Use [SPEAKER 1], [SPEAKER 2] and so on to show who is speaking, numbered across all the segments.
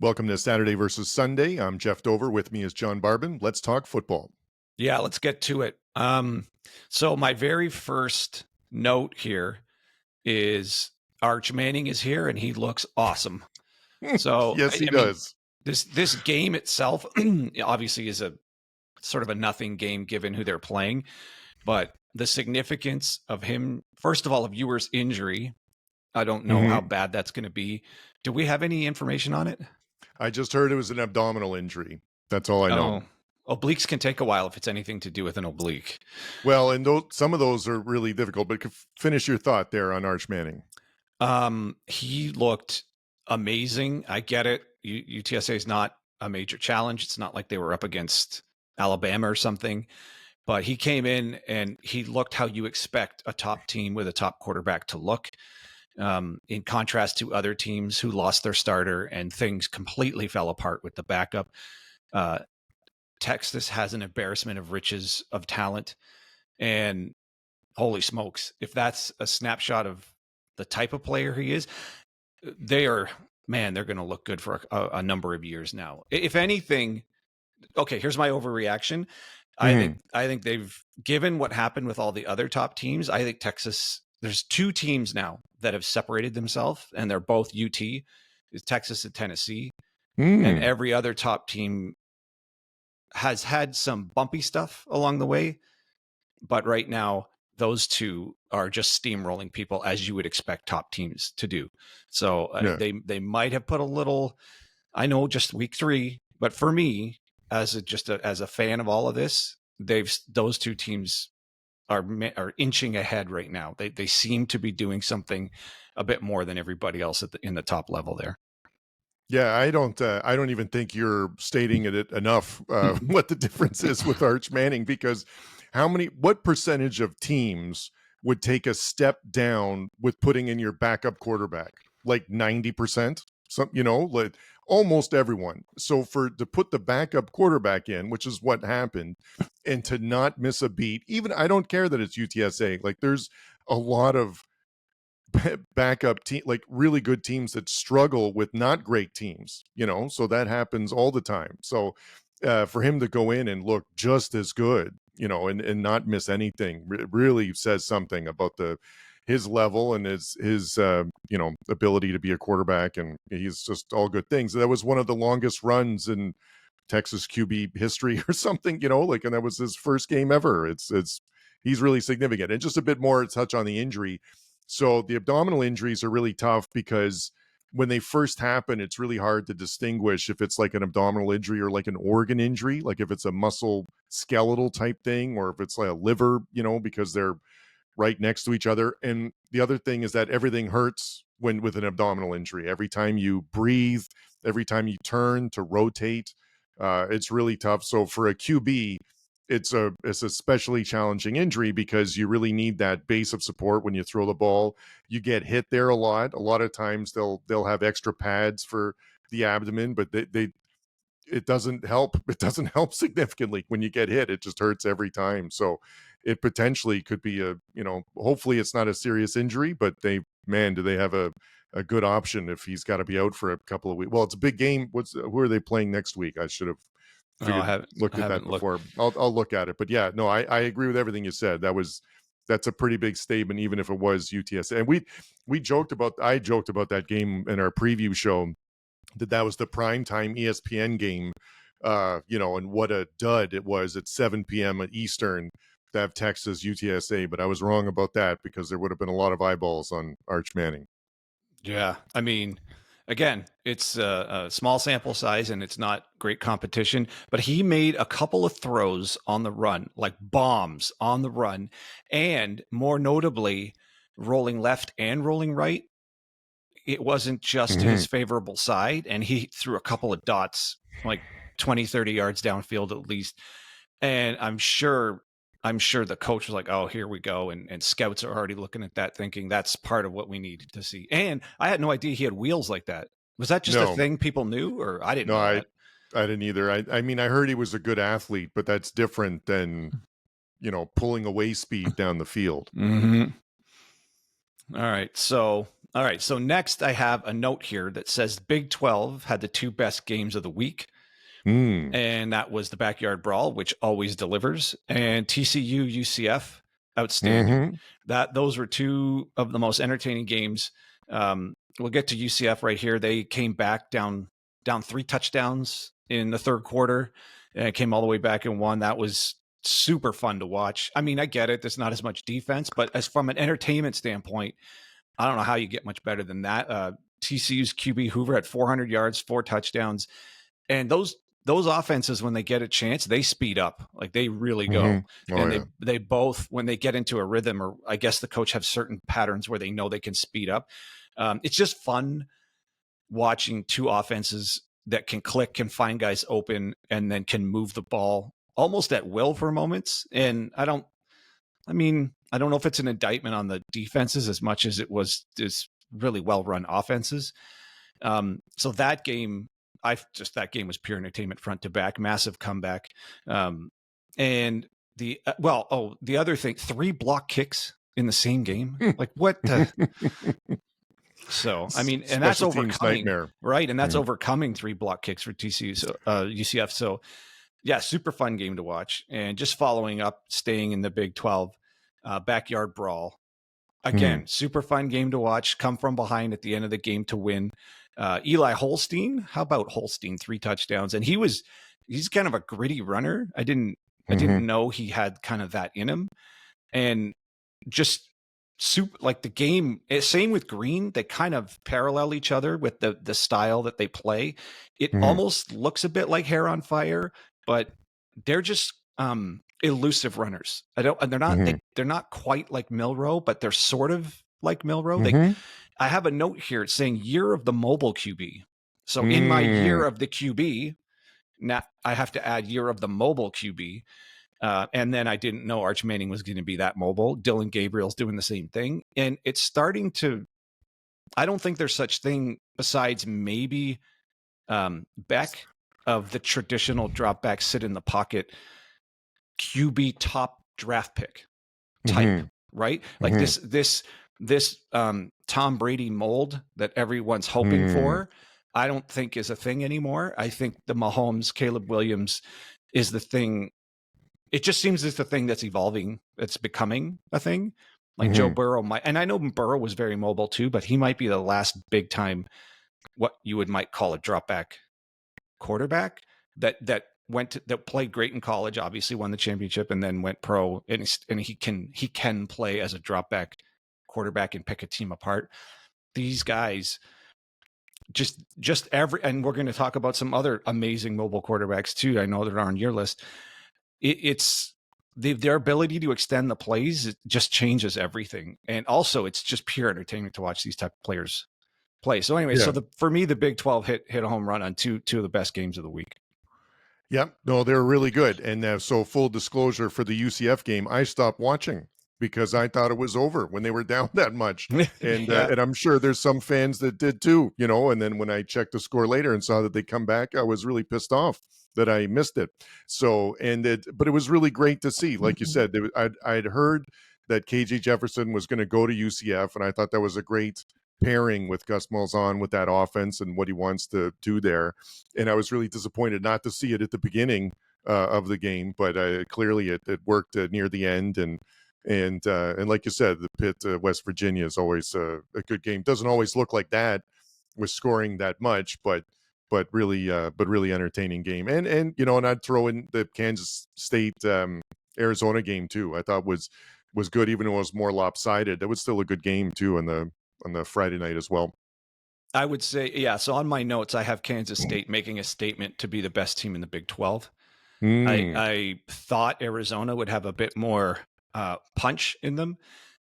[SPEAKER 1] Welcome to Saturday versus Sunday. I'm Jeff Dover. With me is John Barbin. Let's talk football.
[SPEAKER 2] Yeah, let's get to it. So my very first note here is Arch Manning is here and he looks awesome. So
[SPEAKER 1] Yes, he
[SPEAKER 2] I mean,
[SPEAKER 1] does.
[SPEAKER 2] this game itself obviously is a sort of a nothing game given who they're playing, but the significance of him, first of all, of Ewer's injury, I don't know how bad that's going to be. Do we have any information on it?
[SPEAKER 1] I just heard it was an abdominal injury. That's all I know.
[SPEAKER 2] Obliques can take a while if it's anything to do with an oblique.
[SPEAKER 1] Well, and some of those are really difficult, but finish your thought there on Arch Manning.
[SPEAKER 2] He looked amazing. I get it. UTSA is not a major challenge. It's not like they were up against Alabama or something, but he came in and he looked how you expect a top team with a top quarterback to look. In contrast to other teams who lost their starter and things completely fell apart with the backup. Texas has an embarrassment of riches of talent, and holy smokes, if that's a snapshot of the type of player he is, they're going to look good for a number of years now. If anything, okay, here's my overreaction. I think they've, given what happened with all the other top teams, I think Texas, there's two teams now that have separated themselves, and they're both UT, is Texas and Tennessee. And every other top team has had some bumpy stuff along the way. But right now, those two are just steamrolling people as you would expect top teams to do. So they might have put a little, I know just week 3, but for me, as a fan of all of this, those two teams are inching ahead right now. They seem to be doing something a bit more than everybody else in the top level there.
[SPEAKER 1] Yeah, I don't even think you're stating it enough what the difference is with Arch Manning, because what percentage of teams would take a step down with putting in your backup quarterback? Like 90%, like almost everyone. So to put the backup quarterback in, which is what happened, and to not miss a beat, even I don't care that it's UTSA. Like there's a lot of backup team, like really good teams that struggle with not great teams, so that happens all the time. So for him to go in and look just as good, and not miss anything really says something about his level and his ability to be a quarterback, and he's just all good things. That was one of the longest runs in Texas QB history or something, and that was his first game ever. He's really significant. And just a bit more touch on the injury. So the abdominal injuries are really tough because when they first happen, it's really hard to distinguish if it's like an abdominal injury or like an organ injury, like if it's a muscle skeletal type thing, or if it's like a liver, because they're right next to each other. And the other thing is that everything hurts with an abdominal injury. Every time you breathe, every time you turn to rotate, it's really tough. So for a QB, it's especially challenging injury because you really need that base of support when you throw the ball. You get hit there a lot. A lot of times they'll have extra pads for the abdomen, but it doesn't help. It doesn't help significantly when you get hit. It just hurts every time. So it potentially could be hopefully it's not a serious injury, but do they have a good option if he's got to be out for a couple of weeks? Well, it's a big game. Who are they playing next week? I should have looked at that before. I'll look at it. But yeah, no, I agree with everything you said. That's a pretty big statement, even if it was UTSA. And I joked about that game in our preview show, that was the primetime ESPN game, and what a dud it was at 7 p.m. at Eastern to have Texas UTSA. But I was wrong about that because there would have been a lot of eyeballs on Arch Manning.
[SPEAKER 2] Yeah, I mean, again, it's a small sample size and it's not great competition, but he made a couple of throws on the run, like bombs on the run, and more notably, rolling left and rolling right. It wasn't just to his favorable side, and he threw a couple of dots, like 20, 30 yards downfield at least. And I'm sure the coach was like, oh, here we go. And scouts are already looking at that thinking that's part of what we needed to see. And I had no idea he had wheels like that. Was that just a thing people knew, or I didn't know that?
[SPEAKER 1] I didn't either. I mean, I heard he was a good athlete, but that's different than, pulling away speed down the field.
[SPEAKER 2] Mm-hmm. All right. So All right. So next, I have a note here that says Big 12 had the 2 best games of the week. And that was the Backyard Brawl, which always delivers, and TCU UCF, outstanding. Those were 2 of the most entertaining games. We'll get to UCF right here. They came back down 3 touchdowns in the third quarter, and came all the way back and won. That was super fun to watch. I mean, I get it. There's not as much defense, but as from an entertainment standpoint, I don't know how you get much better than that. TCU's QB Hoover had 400 yards, 4 touchdowns, and those offenses, when they get a chance, they speed up. Like, they really go. They both, when they get into a rhythm, or I guess the coach have certain patterns where they know they can speed up. It's just fun watching 2 offenses that can click, can find guys open, and then can move the ball almost at will for moments. And I don't know if it's an indictment on the defenses as much as it was this really well-run offenses. So that game, that game was pure entertainment front to back, massive comeback. And the other thing, 3 block kicks in the same game. Like, what the? So, I mean, and that's overcoming, right? And that's overcoming 3 block kicks for TCU, so UCF. So, yeah, super fun game to watch. And just following up, staying in the Big 12, Backyard Brawl. Again, super fun game to watch. Come from behind at the end of the game to win. Eli Holstein, how about Holstein? 3 touchdowns, and he's kind of a gritty runner. I didn't know he had kind of that in him, and just super, like, the game. Same with Green. They kind of parallel each other with the style that they play. It almost looks a bit like Hair on Fire, but they're just elusive runners. They're not quite like Milroe, but they're sort of like Milroe. I have a note here saying year of the mobile QB. So in my year of the QB, now I have to add year of the mobile QB. And then I didn't know Arch Manning was going to be that mobile. Dylan Gabriel's doing the same thing. And it's starting to, I don't think there's such thing besides maybe Beck, of the traditional drop back, sit in the pocket QB top draft pick type, right? Like this Tom Brady mold that everyone's hoping for, I don't think is a thing anymore. I think the Mahomes, Caleb Williams is the thing. It just seems it's the thing that's evolving. It's becoming a thing. Like Joe Burrow might, and I know Burrow was very mobile too, but he might be the last big time, what you might call a drop back quarterback that played great in college, obviously won the championship, and then went pro, and he can play as a drop back quarterback and pick a team apart. These guys just and we're going to talk about some other amazing mobile quarterbacks too. I know that are on your list. It's their ability to extend the plays, it just changes everything. And also it's just pure entertainment to watch these type of players play. So anyway, for me, the Big 12 hit a home run on two of the best games of the week.
[SPEAKER 1] Yep. No, they're really good. And so full disclosure, for the UCF game, I stopped watching because I thought it was over when they were down that much. And and I'm sure there's some fans that did too, and then when I checked the score later and saw that they come back, I was really pissed off that I missed it. So, but it was really great to see. Like you said, I'd heard that KJ Jefferson was going to go to UCF, and I thought that was a great pairing with Gus Malzahn with that offense and what he wants to do there. And I was really disappointed not to see it at the beginning of the game, but clearly it worked near the end. And like you said, the Pitt West Virginia is always a good game. Doesn't always look like that with scoring that much, but really entertaining game. And I'd throw in the Kansas State Arizona game too. I thought was good, even though it was more lopsided. It was still a good game too on the Friday night as well.
[SPEAKER 2] I would say, yeah. So on my notes, I have Kansas State making a statement to be the best team in the Big 12. I thought Arizona would have a bit more punch in them.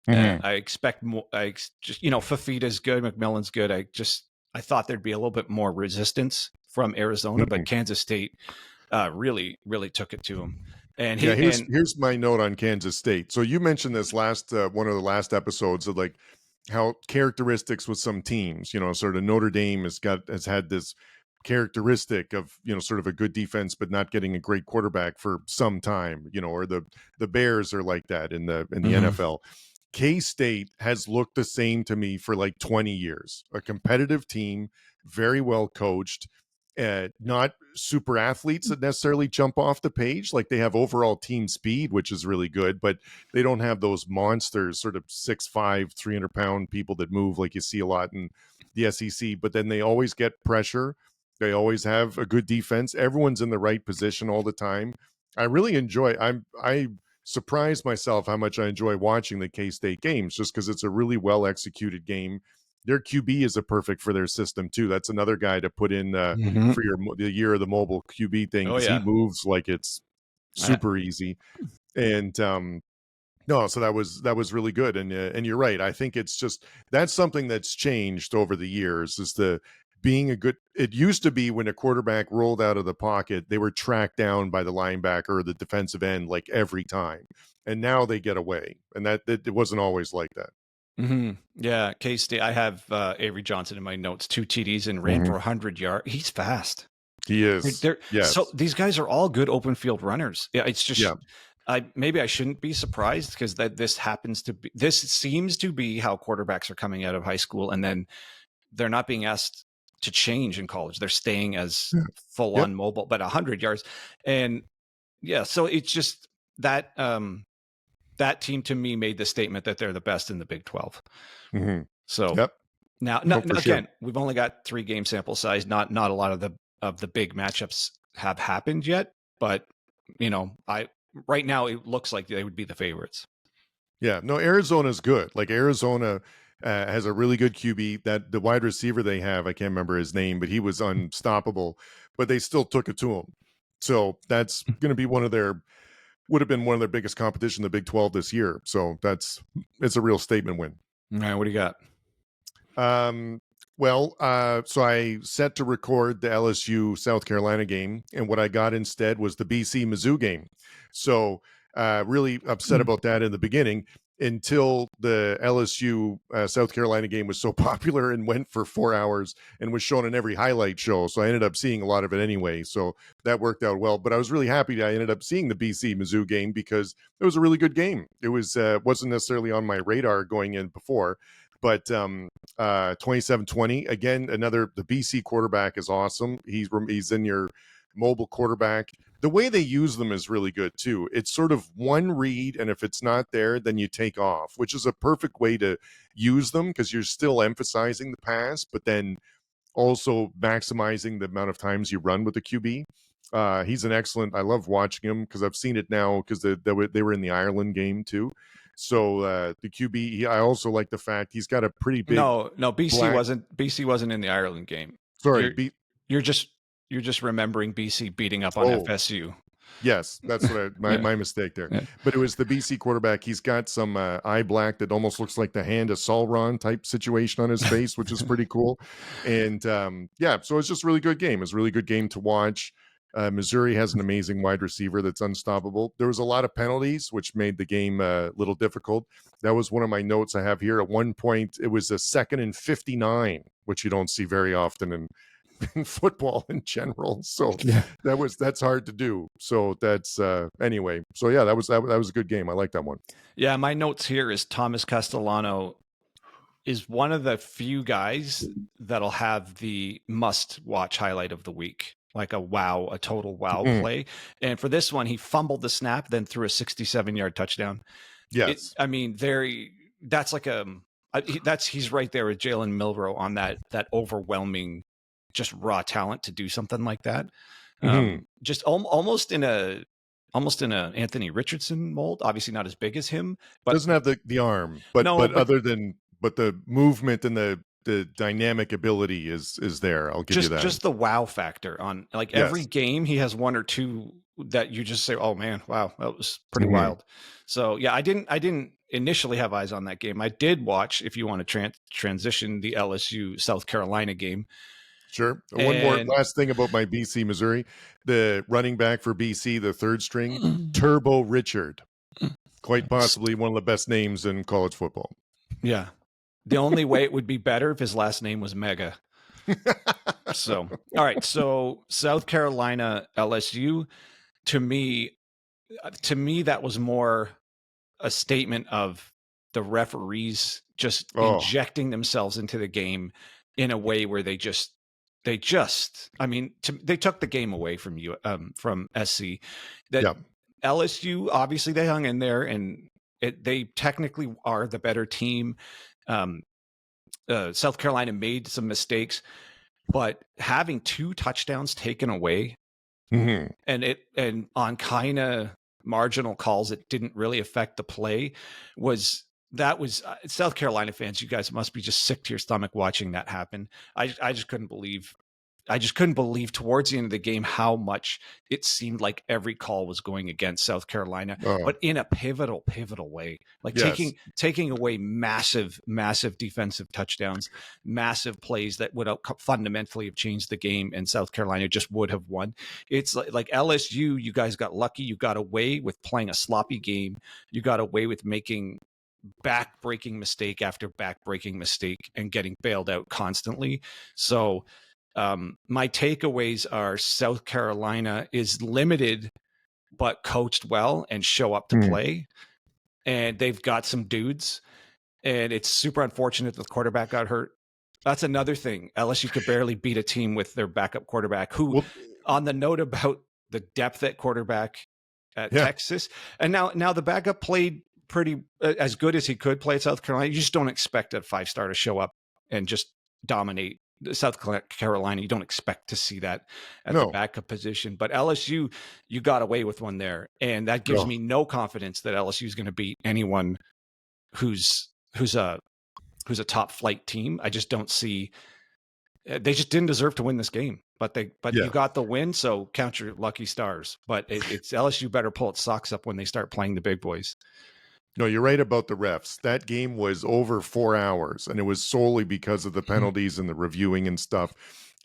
[SPEAKER 2] I expect more. Fafita's good, McMillan's good. I thought there'd be a little bit more resistance from Arizona, but Kansas State really took it to them. And
[SPEAKER 1] here's my note on Kansas State. So you mentioned this last one of the last episodes of like how characteristics with some teams, sort of Notre Dame has had this characteristic of, sort of a good defense, but not getting a great quarterback for some time, or the Bears are like that in the NFL. K-State has looked the same to me for like 20 years. A competitive team, very well coached, not super athletes that necessarily jump off the page. Like they have overall team speed, which is really good, but they don't have those monsters, sort of 6'5", 300-pound people that move like you see a lot in the SEC. But then they always get pressure. They always have a good defense. Everyone's in the right position all the time. I really enjoy. I surprised myself how much I enjoy watching the K-State games, just because it's a really well executed game. Their QB is a perfect for their system too. That's another guy to put in for the year of the mobile QB thing,
[SPEAKER 2] Oh
[SPEAKER 1] because he
[SPEAKER 2] yeah.
[SPEAKER 1] moves like it's super easy. And no, so that was really good. And you're right. I think it's just, that's something that's changed over the years, is the being a good, it used to be when a quarterback rolled out of the pocket, they were tracked down by the linebacker or the defensive end like every time. And now they get away. And that it wasn't always like that.
[SPEAKER 2] Yeah, K-State. I have Avery Johnson in my notes, 2 TDs and ran for 100 yards. He's fast.
[SPEAKER 1] He is. Yes.
[SPEAKER 2] So these guys are all good open field runners. Yeah, it's just,
[SPEAKER 1] Yeah.
[SPEAKER 2] maybe I shouldn't be surprised, because this seems to be how quarterbacks are coming out of high school, and then they're not being asked to change in college. They're staying as full on mobile, but 100 yards. And yeah, so it's just that, that team to me made the statement that they're the best in the Big 12. So now, again, we've only got 3 game sample size. Not a lot of the big matchups have happened yet, but right now it looks like they would be the favorites.
[SPEAKER 1] Yeah, no, Arizona's good. Like Arizona has a really good QB. That the wide receiver they have, I can't remember his name, but he was unstoppable. But they still took it to him. So that's going to be would have been one of their biggest competition, the Big 12 this year. So it's a real statement win.
[SPEAKER 2] All right, what do you got?
[SPEAKER 1] So I set to record the LSU South Carolina game, and what I got instead was the BC Mizzou game. So really upset about that in the beginning, until the LSU South Carolina game was so popular and went for 4 hours and was shown in every highlight show. So I ended up seeing a lot of it anyway. So that worked out well. But I was really happy that I ended up seeing the BC Mizzou game, because it was a really good game. It was wasn't necessarily on my radar going in before. But 27-20, again, the BC quarterback is awesome. He's in your mobile quarterback. The way they use them is really good too. It's sort of one read, and if it's not there, then you take off, which is a perfect way to use them, because you're still emphasizing the pass, but then also maximizing the amount of times you run with the QB. He's an excellent. I love watching him, because I've seen it now, because they were in the Ireland game too. So the QB, I also like the fact he's got a pretty big.
[SPEAKER 2] No, BC wasn't in the Ireland game.
[SPEAKER 1] Sorry,
[SPEAKER 2] you're just remembering BC beating up on FSU.
[SPEAKER 1] Yes, that's what my mistake there. Yeah. But it was the BC quarterback. He's got some eye black that almost looks like the hand of Sauron type situation on his face, which is pretty cool. And so it's just a really good game. It's a really good game to watch. Missouri has an amazing wide receiver that's unstoppable. There was a lot of penalties, which made the game a little difficult. That was one of my notes I have here. At one point, it was a 2nd and 59, which you don't see very often in football in general. So that's hard to do. So that's anyway. So yeah, that was a good game. I like that one.
[SPEAKER 2] Yeah, my notes here is Thomas Castellano is one of the few guys that'll have the must-watch highlight of the week. Like a total wow play. And for this one, he fumbled the snap, then threw a 67-yard touchdown.
[SPEAKER 1] Yes.
[SPEAKER 2] That's like he's right there with Jalen Milroe on that overwhelming, just raw talent to do something like that. Just almost in a Anthony Richardson mold, obviously not as big as him, but
[SPEAKER 1] doesn't have the arm, but the movement and the dynamic ability is there. I'll give you that.
[SPEAKER 2] Just the wow factor on every game, he has one or two that you just say, "Oh man, wow, that was pretty wild." So yeah, I didn't initially have eyes on that game. I did watch, if you want to transition, the LSU South Carolina game.
[SPEAKER 1] Sure. One more last thing about my BC Missouri, the running back for BC, the third string, Turbo Richard, quite possibly one of the best names in college football.
[SPEAKER 2] Yeah. The only way it would be better if his last name was Mega. So, all right. So South Carolina, LSU, to me, that was more a statement of the referees just
[SPEAKER 1] Oh,
[SPEAKER 2] injecting themselves into the game in a way where they I mean, they took the game away from you, from SC. That
[SPEAKER 1] yeah.
[SPEAKER 2] LSU, obviously they hung in there, and they technically are the better team. Um, South Carolina made some mistakes, but having 2 touchdowns taken away,
[SPEAKER 1] Hmm.
[SPEAKER 2] and on kind of marginal calls that didn't really affect the play, was South Carolina fans, you guys must be just sick to your stomach watching that happen. I just couldn't believe towards the end of the game how much it seemed like every call was going against South Carolina,
[SPEAKER 1] Oh,
[SPEAKER 2] but in a pivotal way, like
[SPEAKER 1] yes.
[SPEAKER 2] taking away massive defensive touchdowns, massive plays that would fundamentally have changed the game, and South Carolina just would have won. It's like LSU, you guys got lucky. You got away with playing a sloppy game. You got away with making back-breaking mistake after back-breaking mistake and getting bailed out constantly. So my takeaways are South Carolina is limited but coached well and show up to
[SPEAKER 1] Hmm.
[SPEAKER 2] play, and they've got some dudes, and it's super unfortunate the quarterback got hurt. That's another thing. LSU could barely beat a team with their backup quarterback, who,
[SPEAKER 1] Well,
[SPEAKER 2] on the note about the depth at quarterback at
[SPEAKER 1] yeah.
[SPEAKER 2] Texas, and now the backup played pretty as good as he could play at South Carolina. You just don't expect a 5-star to show up and just dominate South Carolina. You don't expect to see that at the
[SPEAKER 1] No.
[SPEAKER 2] backup position. But LSU, you got away with one there, and that gives
[SPEAKER 1] Oh,
[SPEAKER 2] me no confidence that LSU is going to beat anyone who's who's a top flight team. I just don't see. They just didn't deserve to win this game, but you
[SPEAKER 1] yeah.
[SPEAKER 2] got the win, so count your lucky stars. But it's LSU better pull its socks up when they start playing the big boys.
[SPEAKER 1] No, you're right about the refs. That game was over 4 hours, and it was solely because of the penalties and the reviewing and stuff.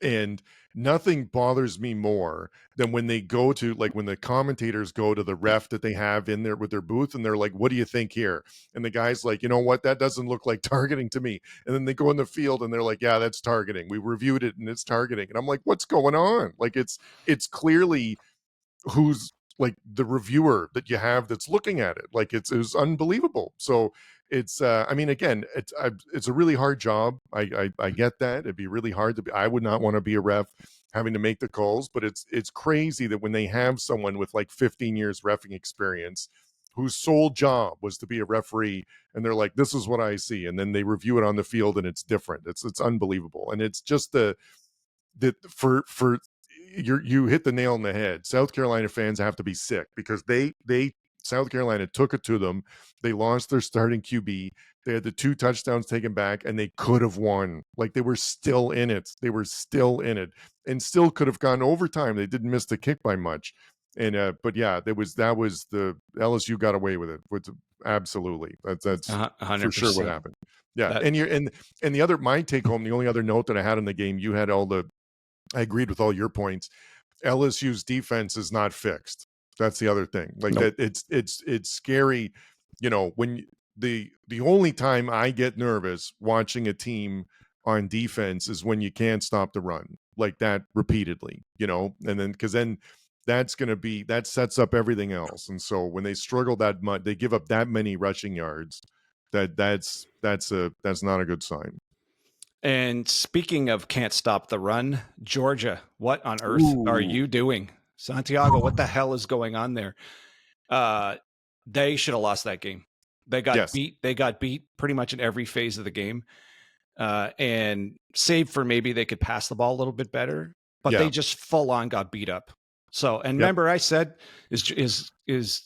[SPEAKER 1] And nothing bothers me more than when they go to, like, when the commentators go to the ref that they have in there with their booth, and they're like, "What do you think here?" And the guy's like, "You know what? That doesn't look like targeting to me." And then they go in the field and they're like, "Yeah, that's targeting. We reviewed it and it's targeting." And I'm like, "What's going on?" Like, it's clearly who's like the reviewer that you have that's looking at it. Like, it was unbelievable. So it's I mean, again, it's a really hard job. I get that. It'd be really hard to be. I would not want to be a ref having to make the calls, but it's crazy that when they have someone with like 15 years reffing experience whose sole job was to be a referee, and they're like, "This is what I see," and then they review it on the field and it's different. It's unbelievable. And it's just that for you hit the nail on the head. South Carolina fans have to be sick because they South Carolina took it to them. They lost their starting QB. They had the 2 touchdowns taken back, and they could have won. Like, they were still in it. They were still in it, and still could have gone overtime. They didn't miss the kick by much. And but yeah, that was the LSU got away with it. Which, absolutely, that's for sure what
[SPEAKER 2] 100%.
[SPEAKER 1] happened. Yeah,
[SPEAKER 2] That
[SPEAKER 1] and the other, my take home, the only other note that I had in the game, you had all the, I agreed with all your points. LSU's defense is not fixed. That's the other thing. Like,
[SPEAKER 2] nope.
[SPEAKER 1] that it's scary, when the only time I get nervous watching a team on defense is when you can't stop the run like that repeatedly, and then because then that sets up everything else. And so when they struggle that much, they give up that many rushing yards, that's not a good sign.
[SPEAKER 2] And speaking of can't stop the run, Georgia, what on earth are
[SPEAKER 1] Ooh.
[SPEAKER 2] you doing? Santiago, what the hell is going on there? Uh, they should have lost that game. They got
[SPEAKER 1] Yes.
[SPEAKER 2] beat. They got beat pretty much in every phase of the game. And save for maybe they could pass the ball a little bit better, but they
[SPEAKER 1] Yeah.
[SPEAKER 2] just full on got beat up. So, and
[SPEAKER 1] Yep.
[SPEAKER 2] remember I said, is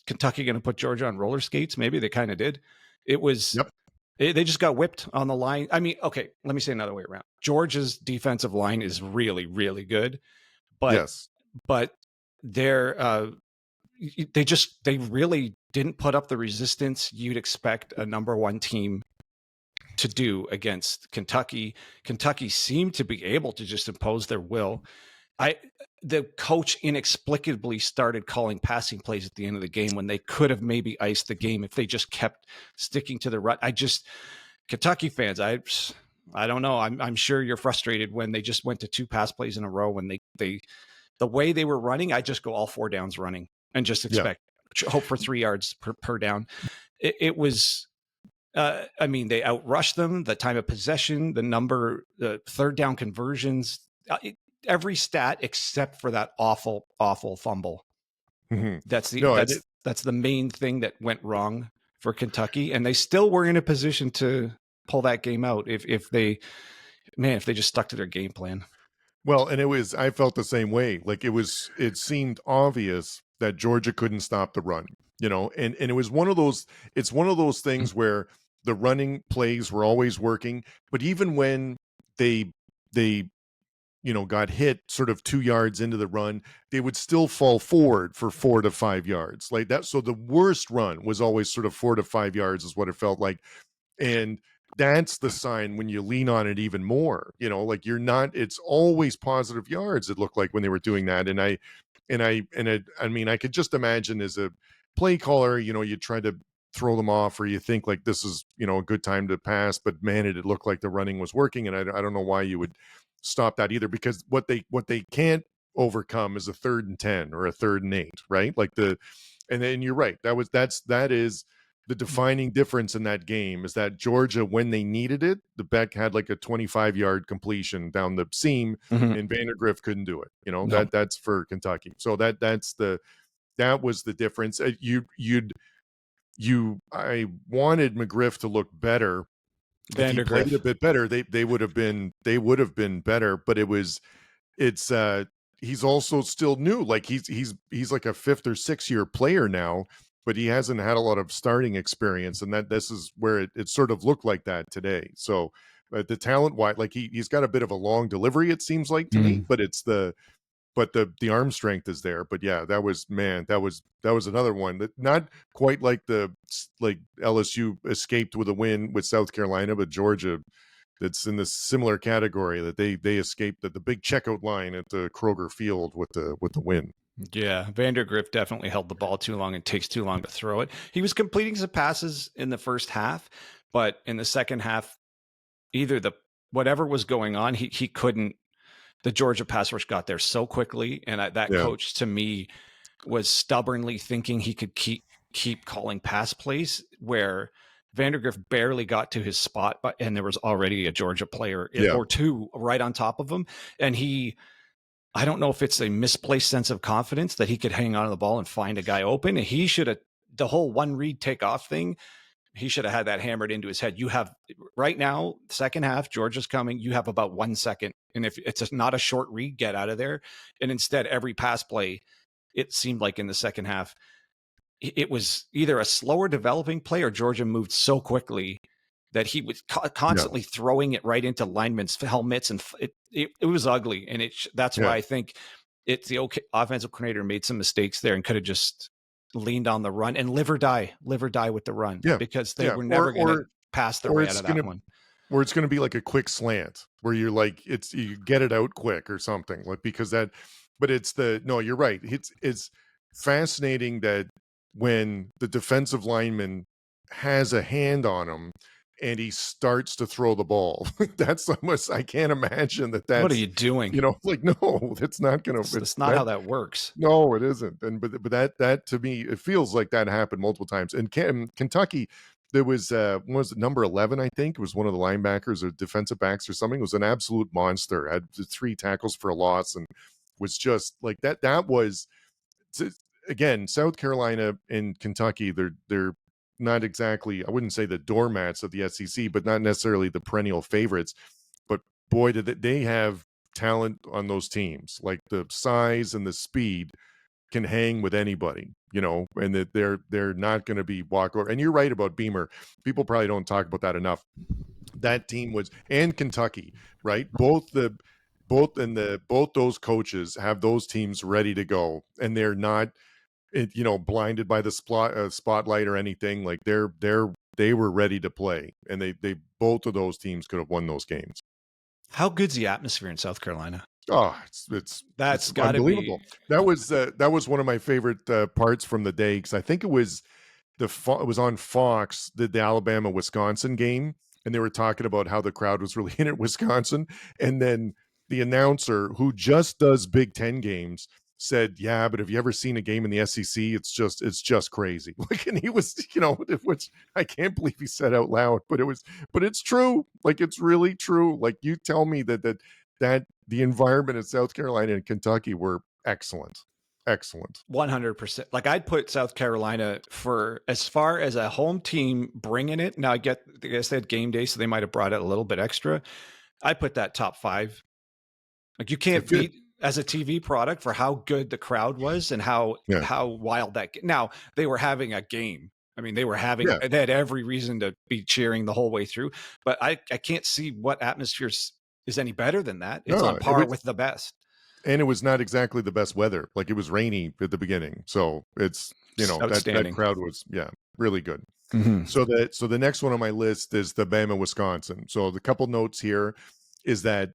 [SPEAKER 2] Kentucky going to put Georgia on roller skates? Maybe they kind of did. It was,
[SPEAKER 1] Yep.
[SPEAKER 2] they just got whipped on the line. I mean, okay, let me say another way around. Georgia's defensive line is really, really good, but
[SPEAKER 1] Yes.
[SPEAKER 2] but they're they really didn't put up the resistance you'd expect a number 1 team to do against Kentucky. Kentucky seemed to be able to just impose their will. The coach inexplicably started calling passing plays at the end of the game when they could have maybe iced the game if they just kept sticking to the run. Kentucky fans, I don't know. I'm sure you're frustrated when they just went to 2 pass plays in a row when they the way they were running. I just go all 4 downs running and just
[SPEAKER 1] Yeah.
[SPEAKER 2] hope for 3 yards per down. It was I mean, they outrushed them, the time of possession, the third down conversions, every stat except for that awful fumble.
[SPEAKER 1] Mhm.
[SPEAKER 2] That's
[SPEAKER 1] No, and
[SPEAKER 2] that's the main thing that went wrong for Kentucky, and they still were in a position to pull that game out if they just stuck to their game plan.
[SPEAKER 1] well, and I felt the same way. Like it seemed obvious that Georgia couldn't stop the run, and it was it's one of those things where the running plays were always working, but even when they they got hit sort of 2 yards into the run, they would still fall forward for 4 to 5 yards like that. So the worst run was always sort of 4 to 5 yards is what it felt like. And that's the sign when you lean on it even more, like you're not, it's always positive yards. It looked like when they were doing that. I mean, I could just imagine as a play caller, you try to throw them off or you think like this is, a good time to pass, but man, it looked like the running was working. And I don't know why you would stop that either, because what they can't overcome is a 3rd and 10 or a 3rd and 8, right? Like and then you're right. That is the defining difference in that game is that Georgia, when they needed it, the Beck had like a 25-yard completion down the seam,
[SPEAKER 2] Mm-hmm.
[SPEAKER 1] and Vandergriff couldn't do it.
[SPEAKER 2] No.
[SPEAKER 1] That's for Kentucky. So that was the difference. I wanted McGriff to look better. If he played a
[SPEAKER 2] Vandergriff.
[SPEAKER 1] bit better, they would have been better. But it's he's also still new. Like he's like a 5th or 6th year player now, but he hasn't had a lot of starting experience, and this is where it sort of looked like that today. So the talent wise, like he's got a bit of a long delivery, it seems like to me, but the arm strength is there. But yeah, that was another one that not quite like like LSU escaped with a win with South Carolina, but Georgia, that's in this similar category, that they escaped the big checkout line at the Kroger Field with the win.
[SPEAKER 2] Yeah, Vandergriff definitely held the ball too long and takes too long to throw it. He was completing some passes in the first half, but in the second half, either whatever was going on, he couldn't. The Georgia pass rush got there so quickly, and that
[SPEAKER 1] Yeah.
[SPEAKER 2] coach to me was stubbornly thinking he could keep calling pass plays where Vandergriff barely got to his spot, and there was already a Georgia player or two right on top of him, and I don't know if it's a misplaced sense of confidence that he could hang on to the ball and find a guy open. And he should have, the whole one read take off thing, he should have had that hammered into his head. You have right now, second half, Georgia's coming. You have about 1 second. And if it's not a short read, get out of there. And instead, every pass play, it seemed like in the second half, it was either a slower developing play or Georgia moved so quickly that he was constantly throwing it right into linemen's helmets, and it was ugly. And that's why I think it's the offensive coordinator made some mistakes there and could have just leaned on the run and live or die with the run, because they were never going to pass their way out of that one.
[SPEAKER 1] Or it's going to be like a quick slant where you're like, you get it out quick or something, like, because but you're right. It's fascinating that when the defensive lineman has a hand on him and he starts to throw the ball, that's almost, I can't imagine that's
[SPEAKER 2] what are you doing?
[SPEAKER 1] Like, no, that's not going to,
[SPEAKER 2] it's not how that works.
[SPEAKER 1] No, it isn't. And but that to me, it feels like that happened multiple times. And Kentucky, there was it number 11, I think, it was one of the linebackers or defensive backs or something. It was an absolute monster. Had 3 tackles for a loss and was just like that. That was, again, South Carolina and Kentucky. They're not exactly, I wouldn't say the doormats of the SEC, but not necessarily the perennial favorites. But boy, did they have talent on those teams. Like the size and the speed can hang with anybody, and that they're not going to be walkover. And you're right about Beamer. People probably don't talk about that enough. That team was, and Kentucky, right? Both those coaches have those teams ready to go, and they're not, blinded by the spotlight or anything. Like they were ready to play, and they both of those teams could have won those games.
[SPEAKER 2] How good's the atmosphere in South Carolina?
[SPEAKER 1] Oh, it's unbelievable. That was one of my favorite parts from the day, because I think it was on Fox, the Alabama-Wisconsin game, and they were talking about how the crowd was really in at Wisconsin, and then the announcer, who just does Big Ten games, said, yeah, but have you ever seen a game in the SEC? It's just crazy. Like, and he was, you know, which I can't believe he said out loud, but it's true. Like, it's really true. Like, you tell me that the environment in South Carolina and Kentucky were excellent.
[SPEAKER 2] 100%. Like, I'd put South Carolina, for as far as a home team bringing it. Now, I guess they had game day, so they might have brought it a little bit extra. I put that top 5. Like, you can't beat as a TV product for how good the crowd was and how wild that. Now, they were having a game. I mean, they had every reason to be cheering the whole way through. But I can't see what atmosphere is any better than that. It's on par with the best.
[SPEAKER 1] And it was not exactly the best weather. Like, it was rainy at the beginning. So it's, you know, that crowd was, really good.
[SPEAKER 2] Mm-hmm.
[SPEAKER 1] So the next one on my list is the Bama, Wisconsin. So the couple notes here is that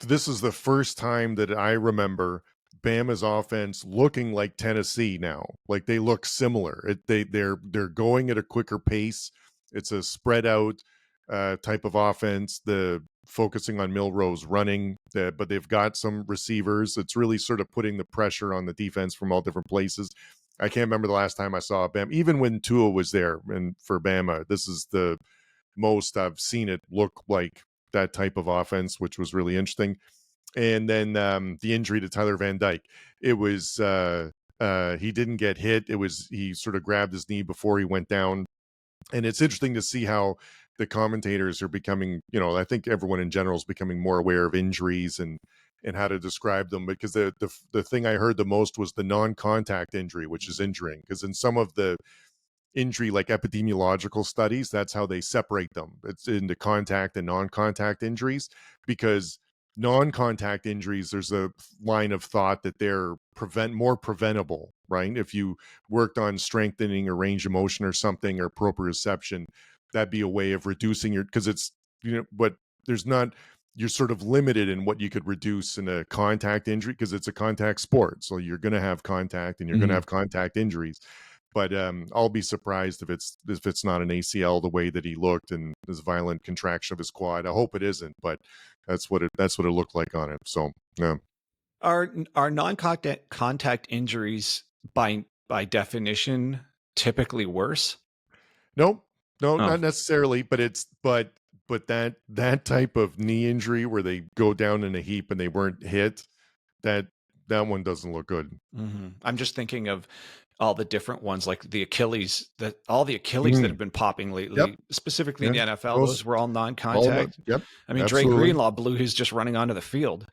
[SPEAKER 1] this is the first time that I remember Bama's offense looking like Tennessee now. Like, they look similar. They're going at a quicker pace. It's a spread out type of offense. The focusing on Milroe's running, but they've got some receivers. It's really sort of putting the pressure on the defense from all different places. I can't remember the last time I saw Bama, even when Tua was there. And for Bama, this is the most I've seen it look like that type of offense, which was really interesting. And then the injury to Tyler Van Dyke, it was he didn't get hit. He sort of grabbed his knee before he went down. And it's interesting to see how the commentators are becoming, you know, I think everyone in general is becoming more aware of injuries and how to describe them, because the thing I heard the most was the non-contact injury, which is injuring, because in some of the injury, like epidemiological studies, that's how they separate them. It's into contact and non-contact injuries, because non-contact injuries, there's a line of thought that they're more preventable, right? If you worked on strengthening or range of motion or something, or proprioception, that'd be a way of reducing because it's, you know, but there's not, you're sort of limited in what you could reduce in a contact injury, because it's a contact sport. So you're going to have contact and you're going to have contact injuries. But I'll be surprised if it's not an ACL the way that he looked and this violent contraction of his quad. I hope it isn't, but that's what it looked like on it. So yeah.
[SPEAKER 2] Are non-contact injuries by definition typically worse?
[SPEAKER 1] No, not necessarily. But that type of knee injury where they go down in a heap and they weren't hit, that one doesn't look good.
[SPEAKER 2] Mm-hmm. I'm just thinking of all the different ones, like the Achilles, that have been popping lately, specifically in the NFL. Those were all non-contact. I mean, Dre Greenlaw blew his just running onto the field,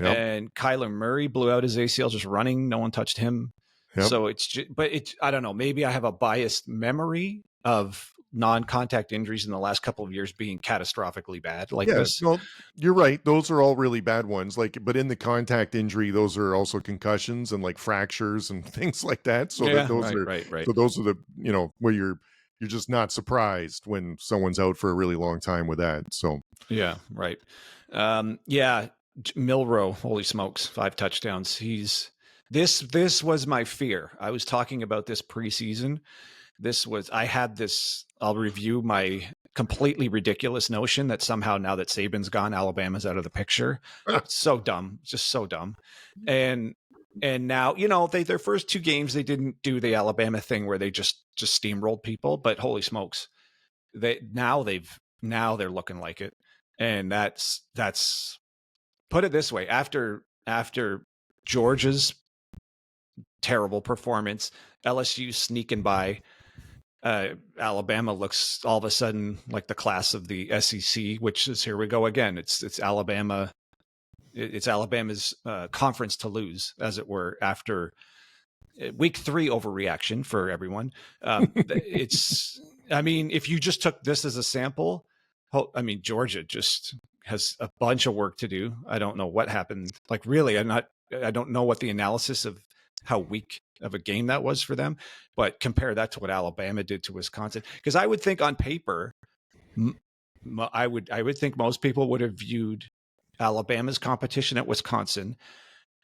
[SPEAKER 2] and Kyler Murray blew out his ACL just running. No one touched him. So I don't know. Maybe I have a biased memory of non-contact injuries in the last couple of years being catastrophically bad like this.
[SPEAKER 1] No, you're right. Those are all really bad ones. Like, but in the contact injury, those are also concussions and like fractures and things like that. So those are So those are the, you know, where you're just not surprised when someone's out for a really long time with that. So
[SPEAKER 2] Milroe, holy smokes, 5 touchdowns. This was my fear. I was talking about this preseason. I'll review my completely ridiculous notion that somehow, now that Saban's gone, Alabama's out of the picture. So dumb, just so dumb. And now, you know, their first 2 games, they didn't do the Alabama thing where they just steamrolled people, but holy smokes, now they're looking like it. And that's put it this way, after Georgia's terrible performance, LSU sneaking by, Alabama looks all of a sudden like the class of the SEC, which is, here we go again. It's Alabama. It's Alabama's conference to lose, as it were, after week 3 overreaction for everyone. I mean, if you just took this as a sample, I mean, Georgia just has a bunch of work to do. I don't know what happened. Like, really, I don't know what the analysis of how weak of a game that was for them, but compare that to what Alabama did to Wisconsin. Because I would think on paper, I would think most people would have viewed Alabama's competition at Wisconsin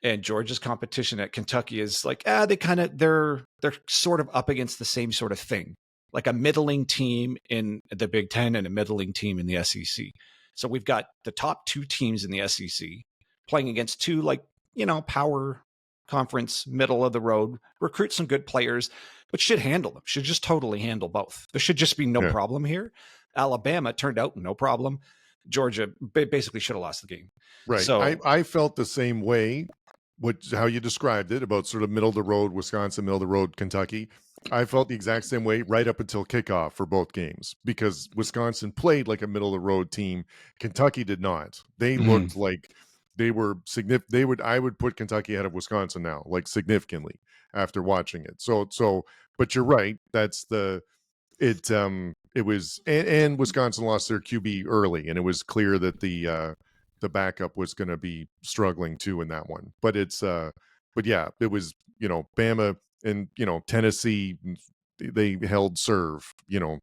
[SPEAKER 2] and Georgia's competition at Kentucky as like, they're sort of up against the same sort of thing, like a middling team in the Big Ten and a middling team in the SEC. So we've got the top 2 teams in the SEC playing against 2, like, you know, power conference, middle of the road, recruit some good players, but should handle them, should just totally handle both. There should just be no problem here. Alabama turned out no problem. Georgia basically should have lost the game.
[SPEAKER 1] Right.
[SPEAKER 2] So
[SPEAKER 1] I felt the same way, how you described it, about sort of middle of the road Wisconsin, middle of the road Kentucky. I felt the exact same way right up until kickoff for both games, because Wisconsin played like a middle of the road team. Kentucky did not. They looked like they were significant. I would put Kentucky ahead of Wisconsin now, like significantly, after watching it. But you're right. It was, and Wisconsin lost their QB early, and it was clear that the backup was going to be struggling too in that one. But yeah, it was, Bama and, Tennessee, they held serve,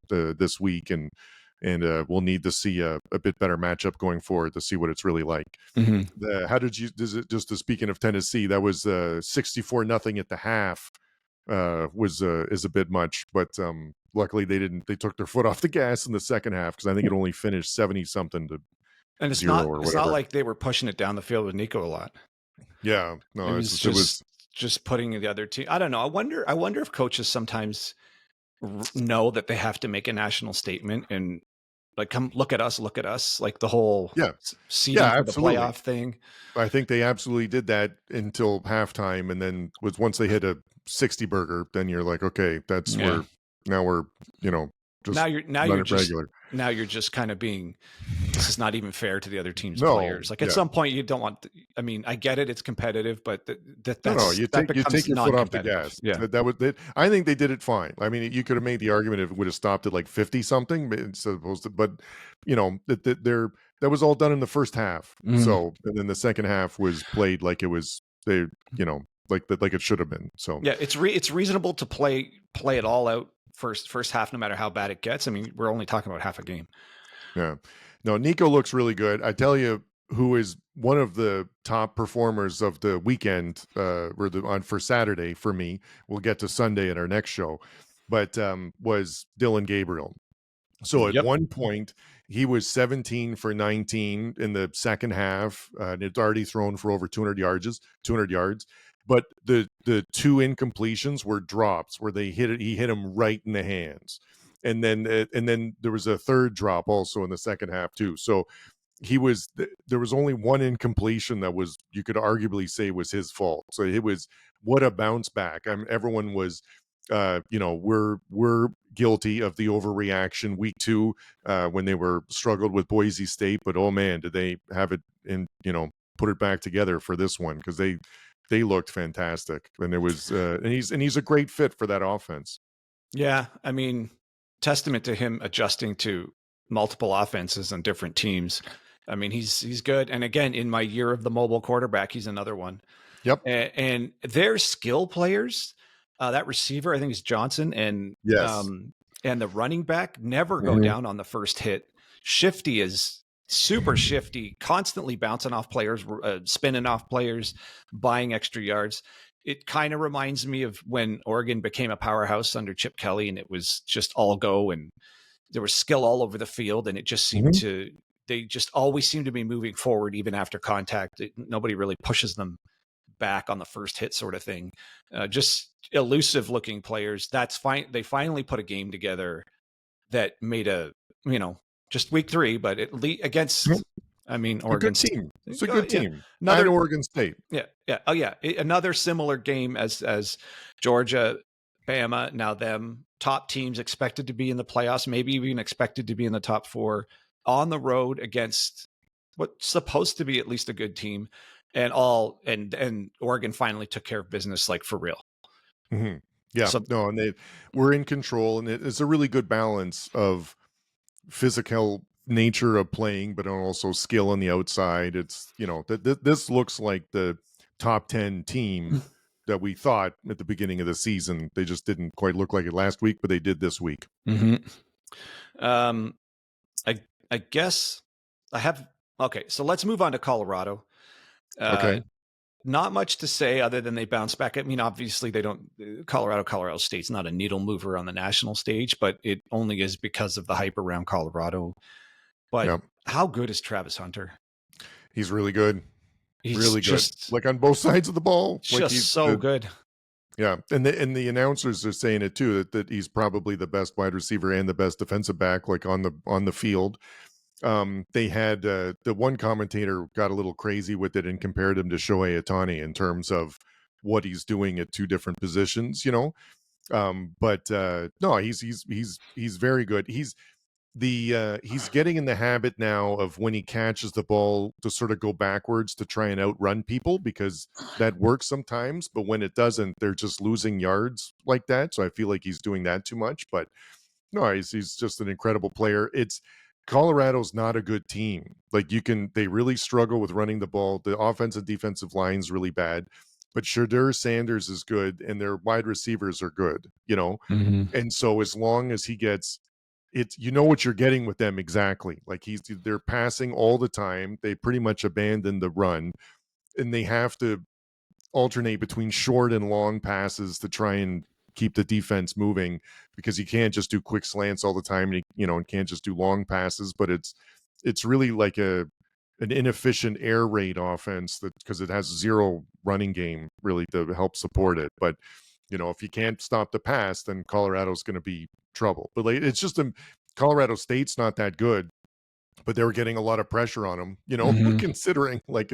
[SPEAKER 1] this week, and we'll need to see a bit better matchup going forward to see what it's really like. Speaking of Tennessee, that was 64-0 at the half. Is a bit much, but luckily they took their foot off the gas in the second half, because I think it only finished 70-something to
[SPEAKER 2] and it's
[SPEAKER 1] 0
[SPEAKER 2] not,
[SPEAKER 1] or whatever.
[SPEAKER 2] It's not like they were pushing it down the field with Nico a lot.
[SPEAKER 1] Yeah, no,
[SPEAKER 2] it was just putting the other team. I don't know. I wonder if coaches sometimes know that they have to make a national statement and like, come look at us, like the whole seeding for the playoff thing.
[SPEAKER 1] I think they absolutely did that until halftime, and then once they hit a 60 burger, then you're like, okay, that's where now we're just now you're just kind of being, this is not even fair to the other team's players. Like at some point you don't want. I mean, I get it; it's competitive, but you take your foot off the gas.
[SPEAKER 2] Yeah,
[SPEAKER 1] that was it. I think they did it fine. I mean, you could have made the argument if it would have stopped at like 50-something, supposed to, but that was all done in the first half. So, and then the second half was played like it was like it should have been. So
[SPEAKER 2] yeah, it's reasonable to play it all out first half, no matter how bad it gets. I mean, we're only talking about half a game.
[SPEAKER 1] Yeah. No, Nico looks really good. I tell you, who is one of the top performers of the weekend, for Saturday for me. We'll get to Sunday at our next show, but was Dylan Gabriel. So at one point, he was 17 for 19 in the second half, and it's already thrown for over 200 yards. But the two incompletions were drops where he hit him right in the hands. And then there was a third drop also in the second half too. So there was only one incompletion that was, you could arguably say, was his fault. So it was, what a bounce back. Everyone was, we're guilty of the overreaction week 2 when they struggled with Boise State, but oh man, did they have it in, put it back together for this one, because they looked fantastic, and there was and he's a great fit for that offense.
[SPEAKER 2] Yeah, I mean, testament to him adjusting to multiple offenses and different teams. I mean, he's good. And again, in my year of the mobile quarterback, he's another one.
[SPEAKER 1] Yep.
[SPEAKER 2] And they're skill players. That receiver, I think, is Johnson, and and the running back never go down on the first hit. Shifty is super shifty, constantly bouncing off players, spinning off players, buying extra yards. It kind of reminds me of when Oregon became a powerhouse under Chip Kelly, and it was just all go, and there was skill all over the field, and it just seemed they just always seem to be moving forward even after contact. Nobody really pushes them back on the first hit, sort of thing. Just elusive looking players. That's fine. They finally put a game together that made just week 3, but against, Oregon.
[SPEAKER 1] A good team. It's a good team. Another Oregon State.
[SPEAKER 2] Yeah. Yeah. Oh yeah. Another similar game as Georgia, Bama. Now them top teams expected to be in the playoffs, maybe even expected to be in the top 4 on the road against what's supposed to be at least a good team, and Oregon finally took care of business, like for real.
[SPEAKER 1] Mm-hmm. Yeah. And they were in control, and it's a really good balance of physical nature of playing, but also skill on the outside. It's, this looks like the top 10 team that we thought at the beginning of the season. They just didn't quite look like it last week, but they did this week.
[SPEAKER 2] I guess I have. Okay, so let's move on to Colorado.
[SPEAKER 1] Okay.
[SPEAKER 2] Not much to say other than they bounce back. I mean, obviously they don't. Colorado State's not a needle mover on the national stage, but it only is because of the hype around Colorado. But how good is Travis Hunter?
[SPEAKER 1] He's really good.
[SPEAKER 2] He's
[SPEAKER 1] really good. Like on both sides of the ball. Like
[SPEAKER 2] just so good.
[SPEAKER 1] yeah, and the announcers are saying it too, that he's probably the best wide receiver and the best defensive back, like on the field. They had the one commentator got a little crazy with it and compared him to Shohei Ohtani in terms of what he's doing at two different positions, but no, he's very good. He's getting in the habit now of when he catches the ball to sort of go backwards to try and outrun people, because that works sometimes, but when it doesn't, they're just losing yards like that. So I feel like he's doing that too much. But no, he's just an incredible player. It's Colorado's not a good team. Like they really struggle with running the ball. The offensive defensive line's really bad, but Shadur Sanders is good and their wide receivers are good, And so as long as he gets it's, what you're getting with them exactly. Like they're passing all the time. They pretty much abandon the run, and they have to alternate between short and long passes to try and keep the defense moving, because you can't just do quick slants all the time, and can't just do long passes. But it's really like an inefficient air raid offense, that because it has zero running game really to help support it. But if you can't stop the pass, then Colorado's going to be trouble. But like, it's just Colorado State's not that good, but they were getting a lot of pressure on them, considering like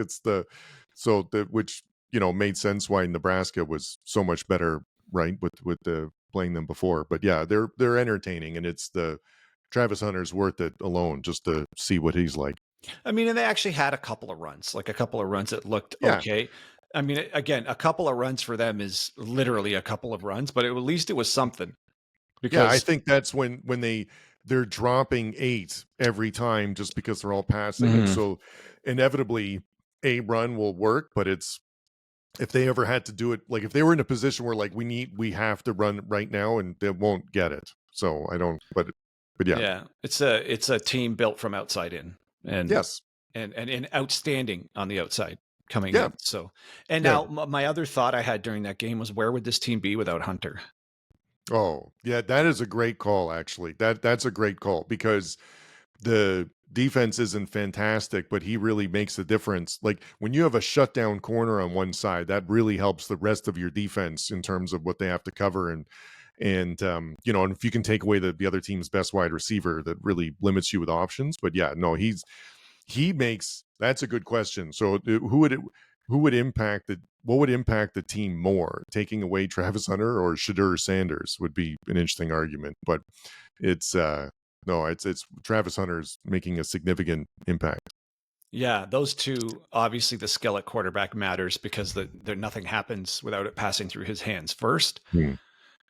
[SPEAKER 1] which made sense why Nebraska was so much better, right, with the playing them before. But yeah, they're entertaining, and it's the Travis Hunter's worth it alone just to see what he's like.
[SPEAKER 2] I mean, and they actually had a couple of runs that looked
[SPEAKER 1] Yeah.
[SPEAKER 2] okay. I mean, again, a couple of runs for them is literally a couple of runs, but at least it was something.
[SPEAKER 1] Because I think that's when they're dropping 8 every time just because they're all passing. And so inevitably a run will work, but if they ever had to do it, like if they were in a position where like we have to run right now, and they won't get it. So I don't, but yeah.
[SPEAKER 2] Yeah. It's a team built from outside in, and
[SPEAKER 1] yes.
[SPEAKER 2] And outstanding on the outside coming in. So, and now my other thought I had during that game was, where would this team be without Hunter?
[SPEAKER 1] Oh, yeah, that is a great call, actually. That's a great call, because the defense isn't fantastic, but he really makes a difference. Like when you have a shutdown corner on one side, that really helps the rest of your defense in terms of what they have to cover. And and if you can take away the other team's best wide receiver, that really limits you with options. But yeah, no, that's a good question. So what would impact the team more? Taking away Travis Hunter or Shadur Sanders would be an interesting argument. But it's Travis Hunter's making a significant impact.
[SPEAKER 2] Yeah, those two, obviously the skill at quarterback matters, because nothing happens without it passing through his hands first.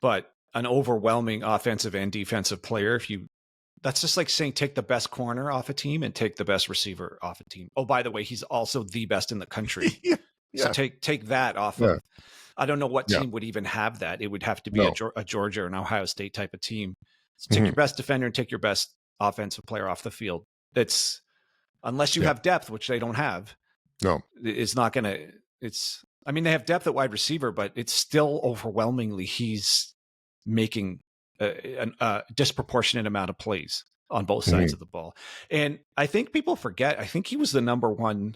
[SPEAKER 2] But an overwhelming offensive and defensive player, that's just like saying take the best corner off a team and take the best receiver off a team. Oh, by the way, he's also the best in the country.
[SPEAKER 1] Yeah.
[SPEAKER 2] So take that off of. I don't know what team would even have that. It would have to be a Georgia or an Ohio State type of team. So take your best defender and take your best offensive player off the field. That's, unless you have depth, which they don't have.
[SPEAKER 1] No,
[SPEAKER 2] it's not going to. I mean, they have depth at wide receiver, but it's still overwhelmingly he's making a disproportionate amount of plays on both sides of the ball. And I think people forget, I think he was the number one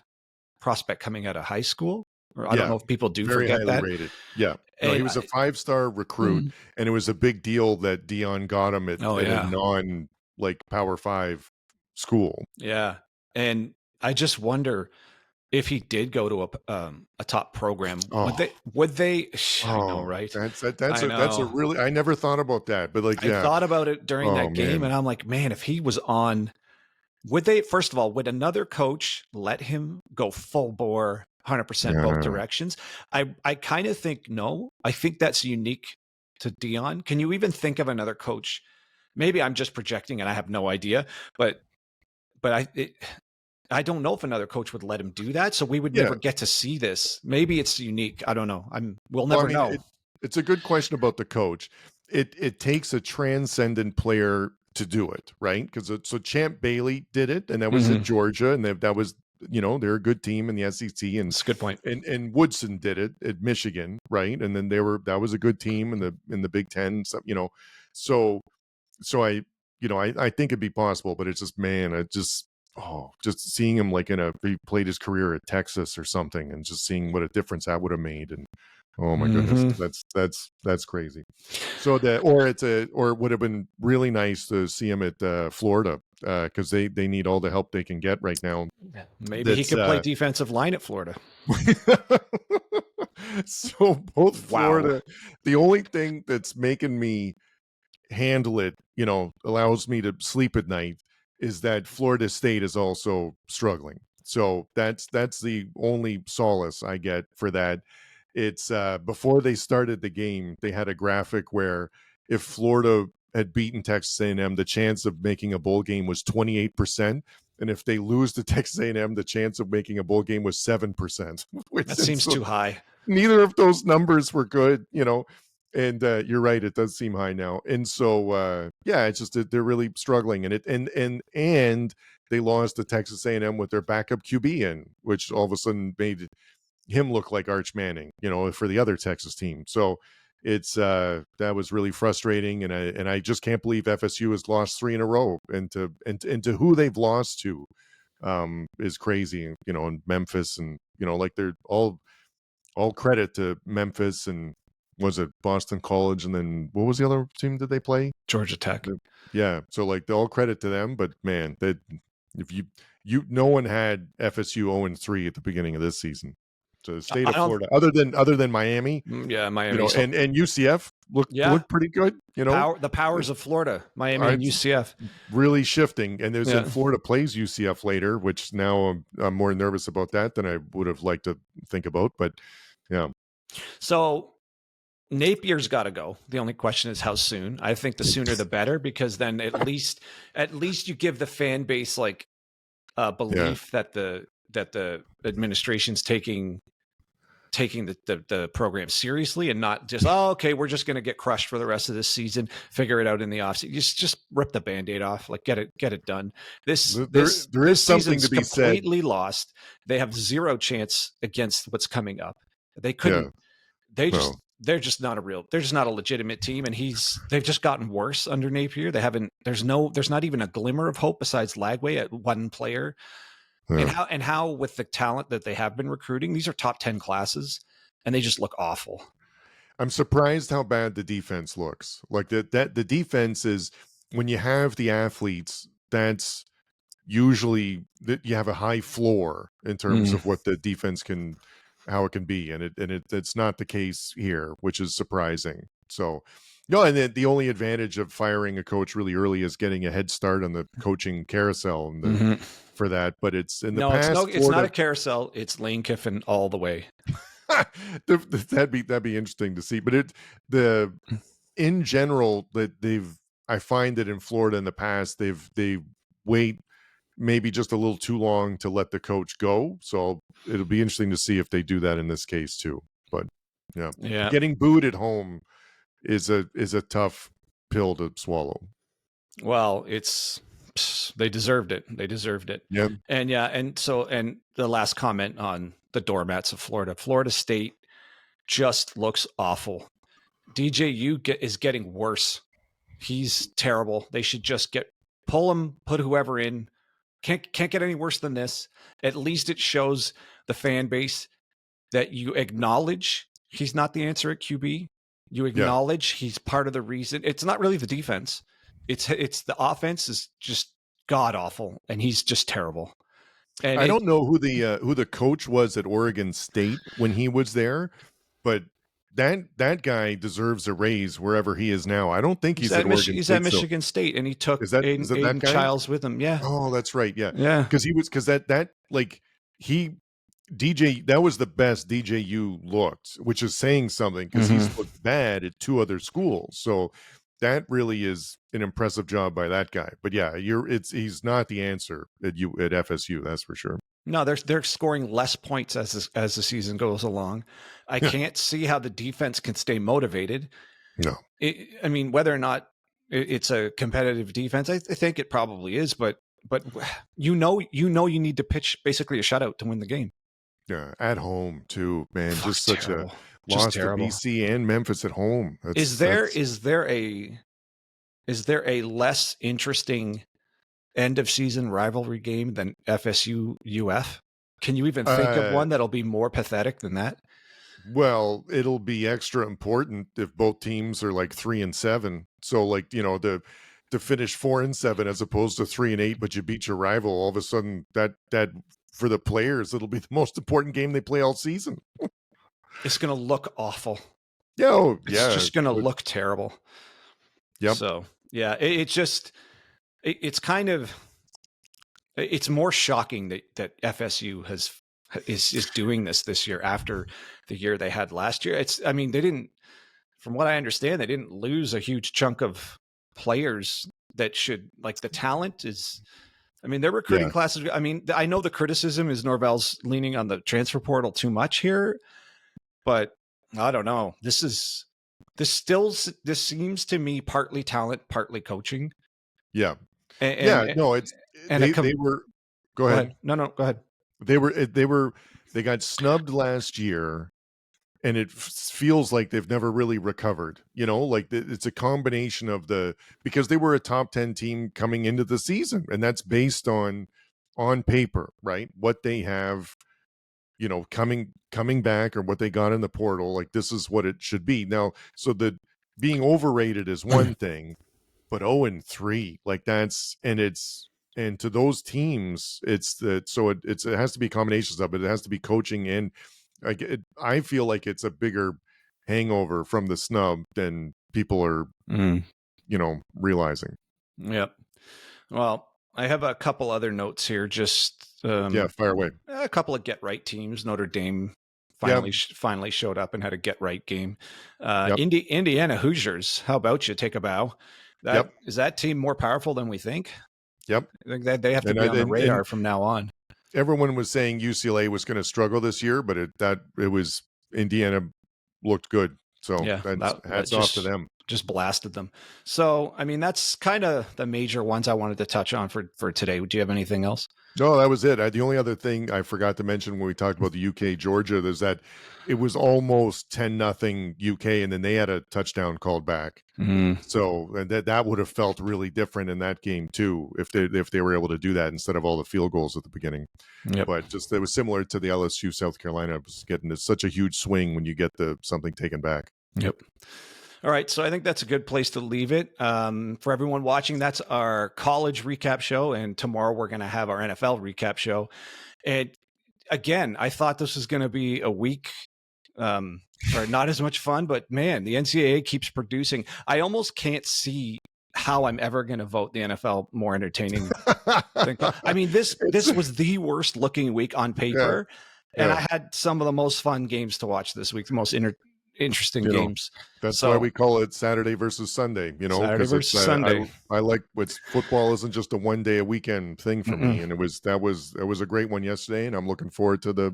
[SPEAKER 2] prospect coming out of high school. Or I don't know if people do
[SPEAKER 1] very
[SPEAKER 2] forget
[SPEAKER 1] highly
[SPEAKER 2] that.
[SPEAKER 1] Rated. Yeah. No, he was a 5-star recruit, and it was a big deal that Dion got him at a non Power 5 school.
[SPEAKER 2] Yeah. And I just wonder if he did go to a top program, would they? I know, right?
[SPEAKER 1] That's a really, I never thought about that, but
[SPEAKER 2] I thought about it during that game, and I'm like, man, if he was on, would they? First of all, would another coach let him go full bore, 100% both directions? I kind of think no. I think that's unique to Dion. Can you even think of another coach? Maybe I'm just projecting, and I have no idea, but I don't know if another coach would let him do that. So we would never get to see this. Maybe it's unique. I don't know. We'll never know.
[SPEAKER 1] It's a good question about the coach. It takes a transcendent player to do it, right? Because so Champ Bailey did it, and that was at Georgia, and that was, they're a good team in the SEC, and
[SPEAKER 2] that's a good point.
[SPEAKER 1] And Woodson did it at Michigan, right? And then that was a good team in the Big Ten, so I think it'd be possible, but it's just, man, just seeing him like he played his career at Texas or something, and just seeing what a difference that would have made. And oh my goodness, that's crazy. So or it would have been really nice to see him at Florida, because they need all the help they can get right now.
[SPEAKER 2] Maybe he could play defensive line at Florida.
[SPEAKER 1] So both Florida,
[SPEAKER 2] Wow.
[SPEAKER 1] the only thing that's making me handle it, allows me to sleep at night, is that Florida State is also struggling. So that's the only solace I get for that. It's before they started the game, they had a graphic where if Florida had beaten Texas A&M, the chance of making a bowl game was 28%, and if they lose to Texas A&M, the chance of making a bowl game was 7%.
[SPEAKER 2] That seems too high.
[SPEAKER 1] Neither of those numbers were good, and you're right, it does seem high now. And so it's just that they're really struggling, and they lost to Texas A&M with their backup QB in, which all of a sudden made him look like Arch Manning, for the other Texas team. So it's that was really frustrating, and I just can't believe FSU has lost 3 in a row, and to who they've lost to is crazy, in Memphis, and like they're all credit to Memphis, and was it Boston College, and then what was the other team that they play?
[SPEAKER 2] Georgia Tech.
[SPEAKER 1] Yeah, so like all credit to them, but man, that if no one had FSU 0-3 at the beginning of this season. So the state of Florida, other than Miami,
[SPEAKER 2] Miami,
[SPEAKER 1] and UCF looked pretty good.
[SPEAKER 2] The powers of Florida, Miami and UCF,
[SPEAKER 1] really shifting. And there's Florida plays UCF later, which now I'm more nervous about that than I would have liked to think about. But yeah,
[SPEAKER 2] so Napier's got to go. The only question is how soon. I think the sooner the better, because then at least you give the fan base like belief that the administration's taking the program seriously, and not just, okay, we're just going to get crushed for the rest of this season, figure it out in the offseason. Just rip the Band-Aid off, like get it done. There is something to be completely said. Lost. They have zero chance against what's coming up. They couldn't. They're just not a legitimate team, and they've just gotten worse under Napier. There's not even a glimmer of hope besides Lagway at one player. Yeah. And how with the talent that they have been recruiting, these are top 10 classes, and they just look awful.
[SPEAKER 1] I'm surprised how bad the defense looks. Like that the defense is, when you have the athletes, that's usually that you have a high floor in terms of what the defense how it can be, and it's not the case here, which is surprising. So and the only advantage of firing a coach really early is getting a head start on the coaching carousel and for that. But it's in the past.
[SPEAKER 2] It's not a carousel. It's Lane Kiffin all the way.
[SPEAKER 1] That'd be interesting to see. But in general, that I find that in Florida in the past, they wait maybe just a little too long to let the coach go. So it'll be interesting to see if they do that in this case too. But yeah. Getting booed at home is a tough pill to swallow.
[SPEAKER 2] Well, they deserved it.
[SPEAKER 1] Yeah.
[SPEAKER 2] And the last comment on the doormats of Florida State just looks awful. DJU is getting worse. He's terrible. They should just pull him, put whoever in. Can't get any worse than this. At least it shows the fan base that you acknowledge he's not the answer at QB. You acknowledge he's part of the reason. It's not really the defense. It's the offense is just god awful, and he's just terrible. And
[SPEAKER 1] I don't know who the coach was at Oregon State when he was there, but that guy deserves a raise wherever he is now. I don't think he's at Oregon State.
[SPEAKER 2] He's at Michigan State, and he took Aiden Childs with him. Yeah.
[SPEAKER 1] Oh, that's right. Yeah. Because that was the best DJU looked, which is saying something, because he's looked bad at 2 other schools. So that really is an impressive job by that guy. But yeah, he's not the answer at FSU, that's for sure.
[SPEAKER 2] No, they're scoring less points as the season goes along. I can't see how the defense can stay motivated.
[SPEAKER 1] No,
[SPEAKER 2] I mean, whether or not it's a competitive defense, I think it probably is. But you need to pitch basically a shutout to win the game.
[SPEAKER 1] Yeah, at home too, man. Just such a loss to BC and Memphis at home.
[SPEAKER 2] Is there a less interesting end of season rivalry game than FSU UF? Can you even think of one that'll be more pathetic than that?
[SPEAKER 1] Well, it'll be extra important if both teams are like 3-7. So like, you know, to finish 4-7 as opposed to 3-8, but you beat your rival, all of a sudden that for the players, it'll be the most important game they play all season.
[SPEAKER 2] It's going to look awful.
[SPEAKER 1] Yeah, oh,
[SPEAKER 2] It's
[SPEAKER 1] yeah.
[SPEAKER 2] just going to look terrible.
[SPEAKER 1] Yep.
[SPEAKER 2] So, yeah, it's kind of, it's more shocking that FSU is doing this year after the year they had last year. I mean, they didn't, from what I understand, they didn't lose a huge chunk of players that should, like, the talent is, I mean, their recruiting classes. I mean, I know the criticism is Norvell's leaning on the transfer portal too much here, but I don't know. This seems to me partly talent, partly coaching.
[SPEAKER 1] Yeah.
[SPEAKER 2] And
[SPEAKER 1] No, they were, go ahead.
[SPEAKER 2] No, go ahead.
[SPEAKER 1] They got snubbed last year, and it feels like they've never really recovered, you know, like it's a combination of because they were a top 10 team coming into the season, and that's based on paper, right? What they have, you know, coming back, or what they got in the portal, like this is what it should be. Now, so the being overrated is one thing, but 0-3, like and to those teams, it has to be combinations of it. It has to be coaching, and I feel like it's a bigger hangover from the snub than people are, you know, realizing.
[SPEAKER 2] Yep. Well, I have a couple other notes here. Just
[SPEAKER 1] fire away.
[SPEAKER 2] A couple of get right teams. Notre Dame finally showed up and had a get right game. Indiana Hoosiers. How about you? Take a bow. Is that team more powerful than we think?
[SPEAKER 1] Yep.
[SPEAKER 2] I think that they have to be on the radar from now on.
[SPEAKER 1] Everyone was saying UCLA was going to struggle this year, but it was Indiana looked good. So hats off to them.
[SPEAKER 2] Just blasted them. So, I mean, that's kind of the major ones I wanted to touch on for today. Do you have anything else?
[SPEAKER 1] No, that was it. The only other thing I forgot to mention when we talked about the UK Georgia is that it was almost 10-0 UK, and then they had a touchdown called back. So that would have felt really different in that game too, if they were able to do that instead of all the field goals at the beginning.
[SPEAKER 2] Yep.
[SPEAKER 1] But just it was similar to the LSU South Carolina. It was getting such a huge swing when you get something taken back.
[SPEAKER 2] Yep. All right, so I think that's a good place to leave it. For everyone watching, that's our college recap show, and tomorrow we're going to have our NFL recap show. And again, I thought this was going to be a week or not as much fun, but man, the NCAA keeps producing. I almost can't see how I'm ever going to vote the NFL more entertaining. I mean, this was the worst looking week on paper, and I had some of the most fun games to watch this week, the most interesting games.
[SPEAKER 1] That's why we call it Saturday versus Sunday, you know,
[SPEAKER 2] Saturday versus Sunday.
[SPEAKER 1] I like football isn't just a one day a weekend thing for me. And that was a great one yesterday, and I'm looking forward to the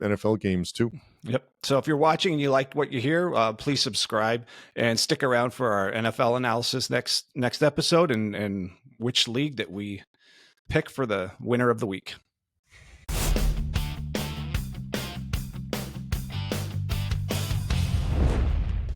[SPEAKER 1] NFL games too.
[SPEAKER 2] Yep. So if you're watching and you like what you hear, please subscribe and stick around for our NFL analysis next episode and which league that we pick for the winner of the week.